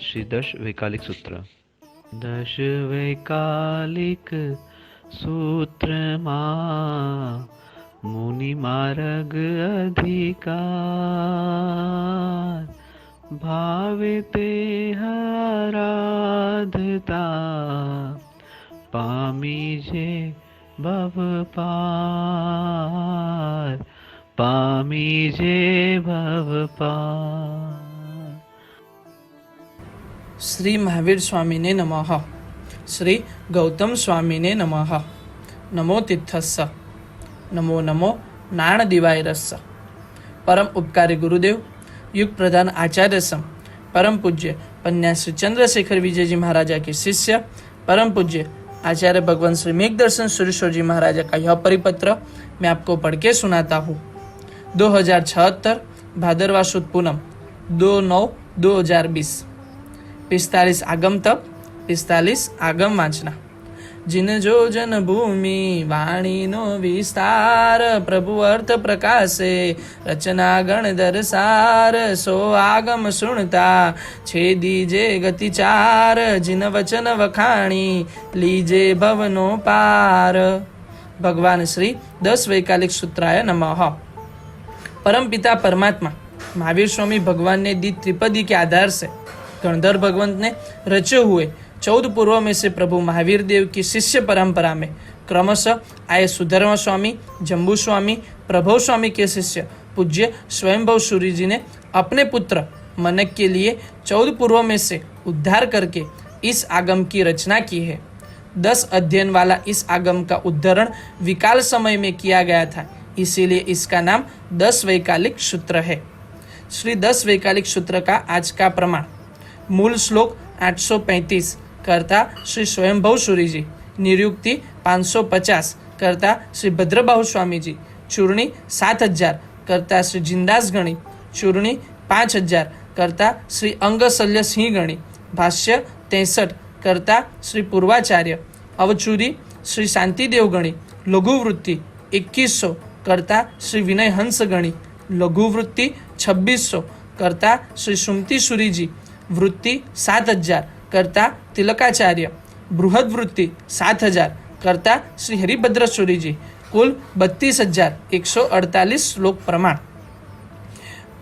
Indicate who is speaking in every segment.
Speaker 1: श्री दश वैकालिक सूत्र। दश वैकालिक सूत्र मा मुनि मार्ग अधिकार, भावे ते आराधता पामीजे भव पार, पामीजे भव पार।
Speaker 2: श्री महावीर स्वामी ने नमः। श्री गौतम स्वामी ने नमः। नमो तीर्थस्स, नमो नमो नाण दिवायरस्स। परम उपकारी गुरुदेव, युग प्रधान आचार्य सम परम पूज्य पन्यासी चंद्रशेखर विजय जी महाराजा के शिष्य परम पूज्य आचार्य भगवान श्री मेघदर्शन सुरेश्वर जी महाराजा का यह परिपत्र मैं आपको पढ़ के सुनाता हूँ। 2076 भादरवा सुद पूनम 2/9/2020। 45 आगम तप, 45 आगम वांचना। जिन जो जन भूमि वाणी नो विस्तार, प्रभु अर्थ प्रकाशे रचना गण दरसार, सो आगम सुनता छेदीजे गति चार, जिन वचन वखाणी लीजे भवनो पार। भगवान श्री 10 वैकालिक सूत्राय नमः। परम पिता परमात्मा महावीर स्वामी भगवान ने दी त्रिपदी के आधार से गणधर भगवंत ने रचे हुए 14 पूर्व में से प्रभु महावीर देव की शिष्य परंपरा में क्रमशः आए सुधर्म स्वामी, जम्बू स्वामी, प्रभव स्वामी के शिष्य पूज्य स्वयंभव सूरी जी ने अपने पुत्र मनक के लिए 14 पूर्व में से उद्धार करके इस आगम की रचना की है। 10 अध्ययन वाला इस आगम का उद्धरण विकाल समय में किया गया था, इसीलिए इसका नाम 10 वैकालिक सूत्र है। श्री 10 वैकालिक सूत्र का आज का प्रमाण। मूल श्लोक 835 करता श्री स्वयंभव सूरी जी, निरुक्ति 550 करता श्री भद्रबाहु स्वामी जी, चूर्णी 7000 करता श्री जिंदास गणी, चूर्णी 5000 करता श्री अंगशल्य सिंह गणी, भाष्य 63 करता श्री पूर्वाचार्य, अवचूरी श्री शांतिदेव गणी, लघुवृत्ति 2100 करता श्री विनय हंस गणी, लघुवृत्ति 2600 करता श्री सुमति सूरी जी, वृत्ति 7000 करता तिलकाचार्य, बृहद वृत्ति 7000 करता श्री हरिभद्र सूरी जी, कुल 32,148 श्लोक प्रमाण।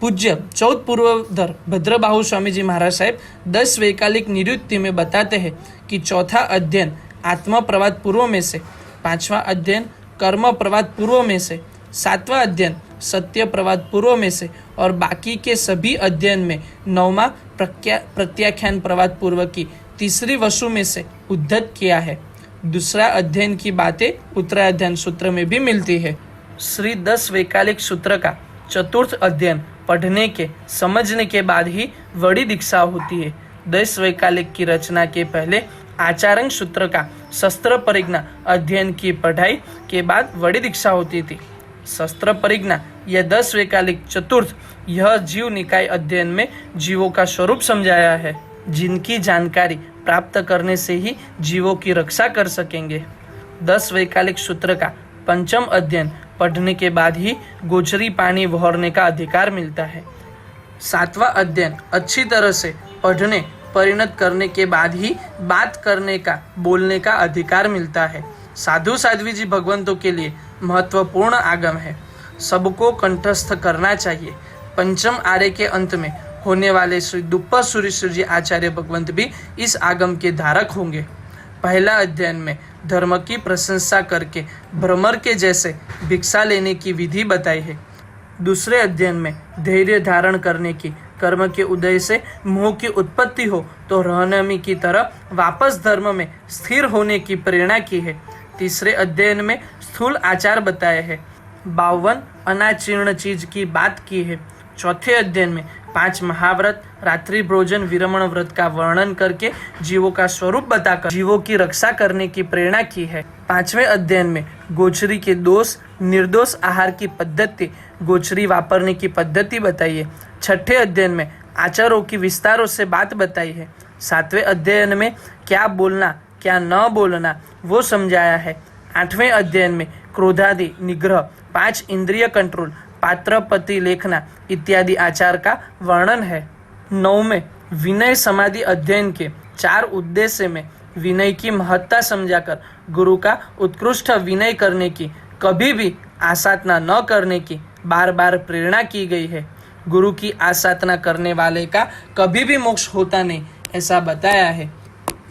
Speaker 2: पूज्य 14 पूर्वधर भद्रबाहु स्वामी जी महाराज साहेब 10 वैकालिक निरुक्ति में बताते हैं कि चौथा अध्ययन आत्म प्रवाद पूर्व में से, 5वां अध्ययन कर्म प्रवाद पूर्व में से, 7वां अध्ययन सत्य प्रवाद पूर्व में से और बाकी के सभी अध्ययन में 9वां प्रत्याख्यान प्रवाद पूर्व की तीसरी वसु में से उद्धत किया है। दूसरा अध्ययन की बातें उत्तराध्ययन सूत्र में भी मिलती है। श्री 10 वैकालिक सूत्र का चतुर्थ अध्ययन पढ़ने के समझने के बाद ही वड़ी दीक्षा होती है। 10 वैकालिक की रचना के पहले आचार्य सूत्र का शस्त्र परिज्ञा अध्ययन की पढ़ाई के बाद वड़ी दीक्षा होती थी। शस्त्र परिज्ञा यह 10 वैकालिक चतुर्थ यह जीव निकाय अध्ययन में जीवों का स्वरूप समझाया है, जिनकी जानकारी प्राप्त करने से ही जीवों की रक्षा कर सकेंगे। 10 वैकालिक सूत्र का पंचम अध्ययन पढ़ने के बाद ही गोचरी पानी वहोरने का अधिकार मिलता है। 7वां अध्ययन अच्छी तरह से पढ़ने परिणत करने के बाद ही बात करने का बोलने का अधिकार मिलता है। साधु साध्वी जी भगवंतों के लिए महत्वपूर्ण आगम है, सबको कंठस्थ करना चाहिए। पंचम आर्य के अंत में होने वाले श्री दुप्पा सुरेश्वर जी आचार्य भगवंत भी इस आगम के धारक होंगे। पहला अध्ययन में धर्म की प्रशंसा करके भ्रमर के जैसे भिक्षा लेने की विधि बताई है। दूसरे अध्ययन में धैर्य धारण करने की, कर्म के उदय से मोह की उत्पत्ति हो तो रहनमी की तरह वापस धर्म में स्थिर होने की प्रेरणा की है। तीसरे अध्ययन में स्थूल आचार बताए हैं, 52 अनाचीर्ण चीज की बात की है। चौथे अध्ययन में 5 महाव्रत, रात्रि भोजन, विरमण व्रत का वर्णन करके जीवों का स्वरूप बताकर जीवों की रक्षा करने की प्रेरणा की है। 5वें अध्ययन में गोचरी के दोष, निर्दोष आहार की पद्धति, गोचरी वापरने की पद्धति बताई है। 6ठे अध्ययन में आचारों की विस्तारों से बात बताई है। 7वें अध्ययन में क्या बोलना क्या न बोलना वो समझाया है। 8वें अध्ययन में क्रोधादि निग्रह, 5 इंद्रिय कंट्रोल, पात्र पति लेखना इत्यादि आचार का वर्णन है। 9वें विनय समाधि अध्ययन के 4 उद्देश्य में विनय की महत्ता समझाकर गुरु का उत्कृष्ट विनय करने की, कभी भी आसाधना न करने की बार बार प्रेरणा की गई है। गुरु की आसाधना करने वाले का कभी भी मोक्ष होता नहीं, ऐसा बताया है।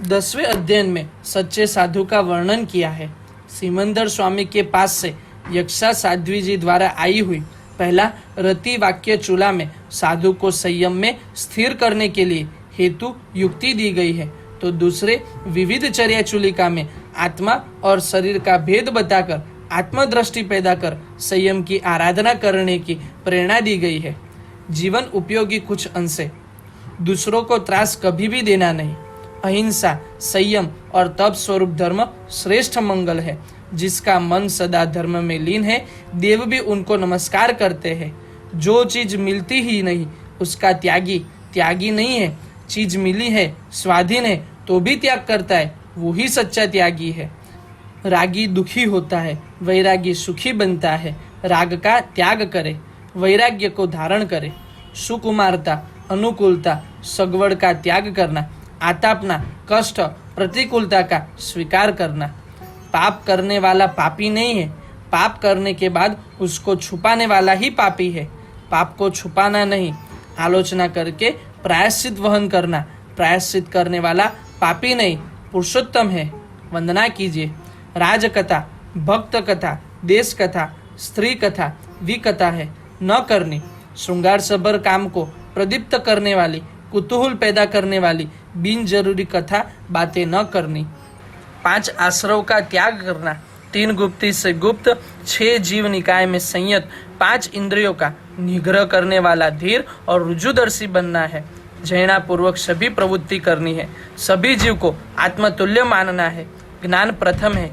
Speaker 2: 10वें अध्ययन में सच्चे साधु का वर्णन किया है। सिमंदर स्वामी के पास से यक्षा साध्वी जी द्वारा आई हुई पहला रति वाक्य चूला में साधु को संयम में स्थिर करने के लिए हेतु युक्ति दी गई है, तो दूसरे विविध चर्या चूलिका में आत्मा और शरीर का भेद बताकर आत्मदृष्टि पैदा कर संयम की आराधना करने की प्रेरणा दी गई है। जीवन उपयोगी कुछ अंश है। दूसरों को त्रास कभी भी देना नहीं। अहिंसा, संयम और तप स्वरूप धर्म श्रेष्ठ मंगल है। जिसका मन सदा धर्म में लीन है, देव भी उनको नमस्कार करते हैं। जो चीज मिलती ही नहीं उसका त्यागी त्यागी नहीं है। चीज मिली है, स्वाधीन है, तो भी त्याग करता है, वो ही सच्चा त्यागी है। रागी दुखी होता है, वैरागी सुखी बनता है। राग का त्याग करे, वैराग्य को धारण करे। सुकुमारता, अनुकूलता, सगवड़ का त्याग करना, आतापना, कष्ट, प्रतिकूलता का स्वीकार करना। पाप करने वाला पापी नहीं है, पाप करने के बाद उसको छुपाने वाला ही पापी है। पाप को छुपाना नहीं, आलोचना करके प्रायश्चित वहन करना। प्रायश्चित करने वाला पापी नहीं, पुरुषोत्तम है। वंदना कीजिए। राजकथा, भक्त कथा, देश कथा, स्त्री कथा, विकथा है न करनी। श्रृंगार सबर काम को प्रदीप्त करने वाली, कुतूहल पैदा करने वाली बिन जरूरी कथा बातें न करनी। 5 आश्रव का त्याग करना, 3 गुप्ती से गुप्त, 6 जीव निकाय में संयत, 5 इंद्रियों का निग्रह करने वाला धीर और रुजुदर्शी बनना है। जैना पूर्वक सभी प्रवृत्ति करनी है। सभी जीव को आत्मतुल्य मानना है। ज्ञान प्रथम है,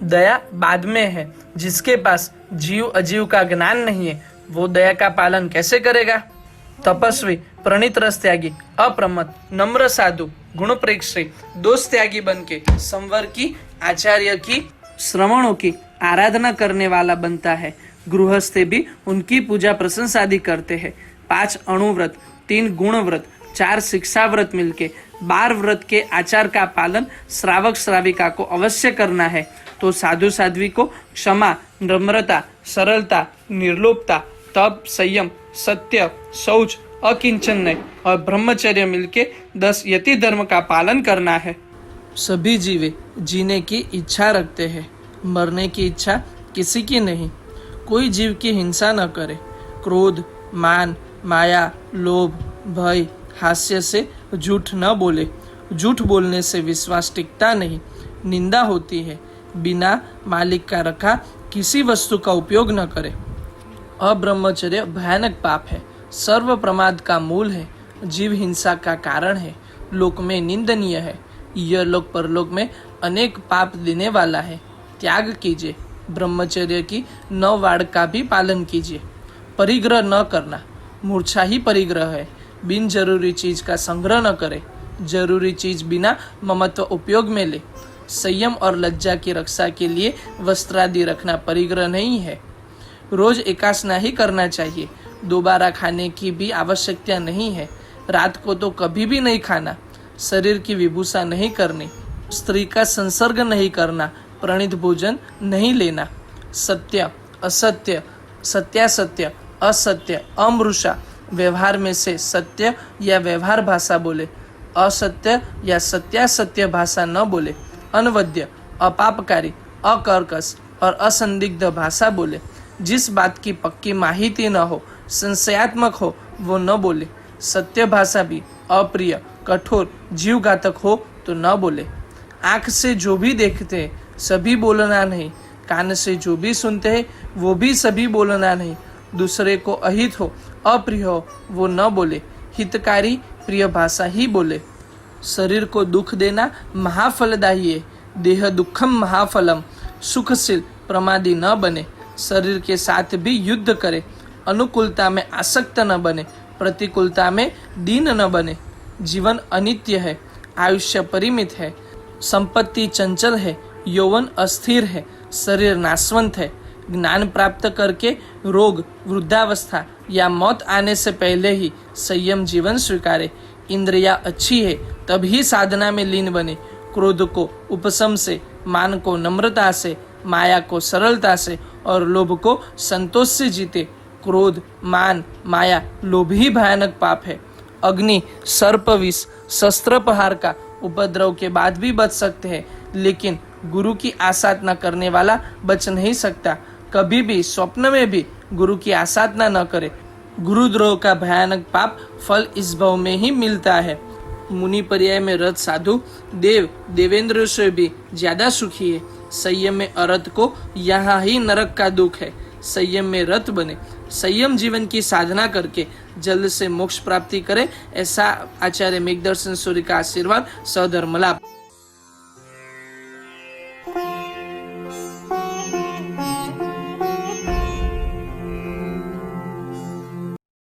Speaker 2: दया बाद में है। जिसके पास जीव अजीव का ज्ञान नहीं है, वो दया का पालन कैसे करेगा। तपस्वी, प्रणित रस त्यागी, अप्रमत, नम्र साधु, गुण प्रेक्षी, दोष त्यागी बनके संवर की, आचार्य की, श्रवणों की आराधना करने वाला बनता है। गृहस्थे भी उनकी पूजा प्रशंसा आदि करते हैं। 5 अणुव्रत, 3 गुण व्रत, 4 शिक्षा व्रत मिलके 12 व्रत के आचार का पालन श्रावक श्राविका को अवश्य करना है। तो साधु साध्वी को क्षमा, नम्रता, सरलता, निर्लोभता, तप, संयम, सत्य, शौच, अकिंचन और ब्रह्मचर्य मिलके 10 यति धर्म का पालन करना है। सभी जीवे जीने की इच्छा रखते हैं, मरने की इच्छा किसी की नहीं। कोई जीव की हिंसा न करे। क्रोध, मान, माया, लोभ, भय, हास्य से झूठ न बोले। झूठ बोलने से विश्वास टिकता नहीं, निंदा होती है। बिना मालिक का रखा किसी वस्तु का उपयोग न करे। अब्रह्मचर्य भयानक पाप है, सर्व प्रमाद का मूल है, जीव हिंसा का कारण है, लोक में निंदनीय है, यह लोक परलोक में अनेक पाप देने वाला है। त्याग कीजिए। ब्रह्मचर्य की 9 वाड़ का भी पालन कीजिए। परिग्रह न करना, मूर्छा ही परिग्रह है। बिन जरूरी चीज का संग्रह न करे, जरूरी चीज बिना ममत्व उपयोग में ले। संयम और लज्जा की रक्षा के लिए वस्त्रादि रखना परिग्रह नहीं है। रोज एकासना ही करना चाहिए, दोबारा खाने की भी आवश्यकता नहीं है। रात को तो कभी भी नहीं खाना। शरीर की विभूषा नहीं करनी, स्त्री का संसर्ग नहीं करना, प्रणित भोजन नहीं लेना। सत्य, असत्य, सत्यासत्य, असत्य, अमृषा, व्यवहार में से सत्य या व्यवहार भाषा बोले, असत्य या सत्यासत्य भाषा न बोले। अनवद्य, अपापकारी, अकर्कश और असंदिग्ध भाषा बोले। जिस बात की पक्की माहिती न हो, संशयात्मक हो, वो न बोले। सत्य भाषा भी अप्रिय, कठोर, जीवघातक हो तो न बोले। आँख से जो भी देखते हैं सभी बोलना नहीं, कान से जो भी सुनते हैं वो भी सभी बोलना नहीं। दूसरे को अहित हो, अप्रिय हो, वो न बोले। हितकारी प्रिय भाषा ही बोले। शरीर को दुख देना महाफलदायी है। देह दुखम महाफलम। सुखशील प्रमादी न बने, शरीर के साथ भी युद्ध करे। अनुकूलता में आसक्त न बने, प्रतिकूलता में दीन न बने। जीवन अनित्य है, आयुष्य परिमित है, संपत्ति चंचल है, यौवन अस्थिर है, शरीर नाशवंत है। ज्ञान प्राप्त करके रोग, वृद्धावस्था, या मौत आने से पहले ही संयम जीवन स्वीकारे। इंद्रिया अच्छी है तभी साधना में लीन बने। क्रोध को उपशम से, मान को नम्रता से, माया को सरलता से और लोभ को संतोष से जीते। क्रोध, मान, माया, लोभ ही भयानक पाप है। अग्नि, सर्प विष, शस्त्र प्रहार का उपद्रव के बाद भी बच सकते हैं, लेकिन गुरु की आसाधना करने वाला बच नहीं सकता। कभी भी स्वप्न में भी गुरु की आसाधना न करे। गुरुद्रोह का भयानक पाप फल इस भव में ही मिलता है। मुनि पर्याय में रत साधु देवेंद्र से भी ज्यादा सुखी है। संयम में अरत को यहाँ ही नरक का दुख है। संयम में रत बने, संयम जीवन की साधना करके जल्द से मोक्ष प्राप्ति करे, ऐसा आचार्य मेघदर्शन सूर्य का आशीर्वाद। सधर्म लाभ।